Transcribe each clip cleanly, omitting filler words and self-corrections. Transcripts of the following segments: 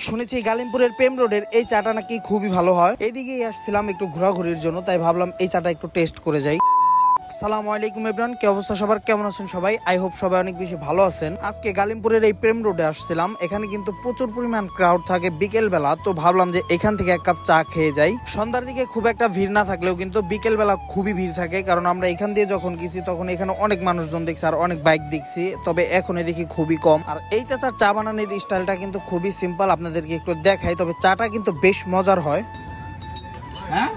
শুনেছি গালিমপুরের প্রেম রোডের এই চাটা নাকি খুবই ভালো হয়। এইদিকেই আসছিলাম একটু ঘোরাঘুরির জন্য, তাই ভাবলাম এই চাটা একটু টেস্ট করে যাই। আসসালামু আলাইকুম এভরিওয়ান, কি অবস্থা সবার, কেমন আছেন সবাই? আই হোপ সবাই অনেক বেশি ভালো আছেন। আজকে গালিমপুরের এই প্রেম রোডে আসছিলাম, এখানে কিন্তু প্রচুর পরিমাণ ক্রাউড থাকে বিকেল বেলা, তো ভাবলাম যে এখান থেকে এক কাপ চা খেয়ে যাই। সন্ধ্যার দিকে খুব একটা ভিড় না থাকলেও কিন্তু বিকেল বেলা খুবই ভিড় থাকে, কারণ আমরা এখান দিয়ে যখন গেছি তখন এখানে অনেক মানুষজন দেখছি আর অনেক বাইক দেখছি, তবে এখন দেখি খুবই কম। আর এই চাচার চা বানানোর স্টাইলটা কিন্তু খুবই সিম্পল, আপনাদেরকে একটু দেখাই, তবে চাটা কিন্তু বেশ মজার হয়। হ্যাঁ,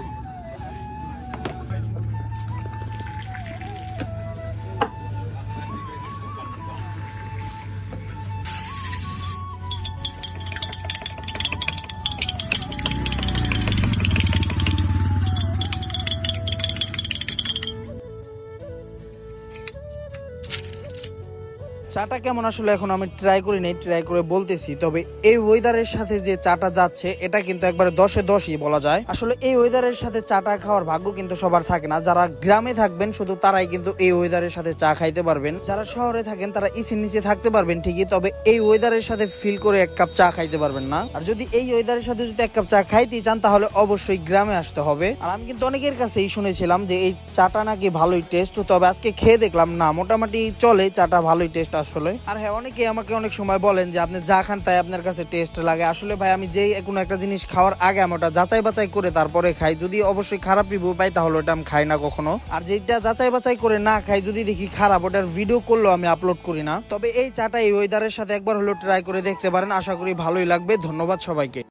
চাটা কেমন আসলে এখন আমি ট্রাই করি নাই, ট্রাই করে বলতেছি। তবে এই ওয়েদারের সাথে যে চাটা যাচ্ছে এটা কিন্তু একবারে 10-এ 10ই বলা যায়। আসলে এই ওয়েদারের সাথে চাটা খাওয়ার ভাগ্য কিন্তু সবার থাকে না। যারা গ্রামে থাকবেন শুধু তারাই কিন্তু এই ওয়েদারের সাথে চা খাইতে পারবেন, যারা শহরে থাকেন তারা এসির নিচে থাকতে পারবেন ঠিকই, তবে এই ওয়েদারের সাথে ফিল করে এক কাপ চা খাইতে পারবেন না। আর যদি এই ওয়েদারের সাথে যদি এক কাপ চা খাইতে চান তাহলে অবশ্যই গ্রামে আসতে হবে। আর আমি কিন্তু অনেকের কাছেই শুনেছিলাম যে এই চাটা নাকি ভালোই টেস্ট, তবে আজকে খেয়ে দেখলাম না, মোটামুটি চলে, চাটা ভালোই টেস্ট আসলে। আর হ্যাঁ, অনেকে আমাকে অনেক সময় বলেন যে আপনি যা খান তাই আপনার কাছে টেস্ট লাগে। আসলে ভাই, আমি যেই কোনো একটা জিনিস খাওয়ার আগে আমি ওটা যাচাই বাছাই করে তারপরে খাই। যদি অবশ্যই খারাপ রিভিউ পাই তাহলে ওটা আমি খাই না কখনো। আর যেটা যাচাই বাছাই করে না খাই, যদি দেখি খারাপ, ওটার ভিডিও করলেও আমি আপলোড করি না। তবে এই চাটা এই ওয়েদারের সাথে একবার হলো ট্রাই করে দেখতে পারেন, আশা করি ভালোই লাগবে। ধন্যবাদ সবাইকে।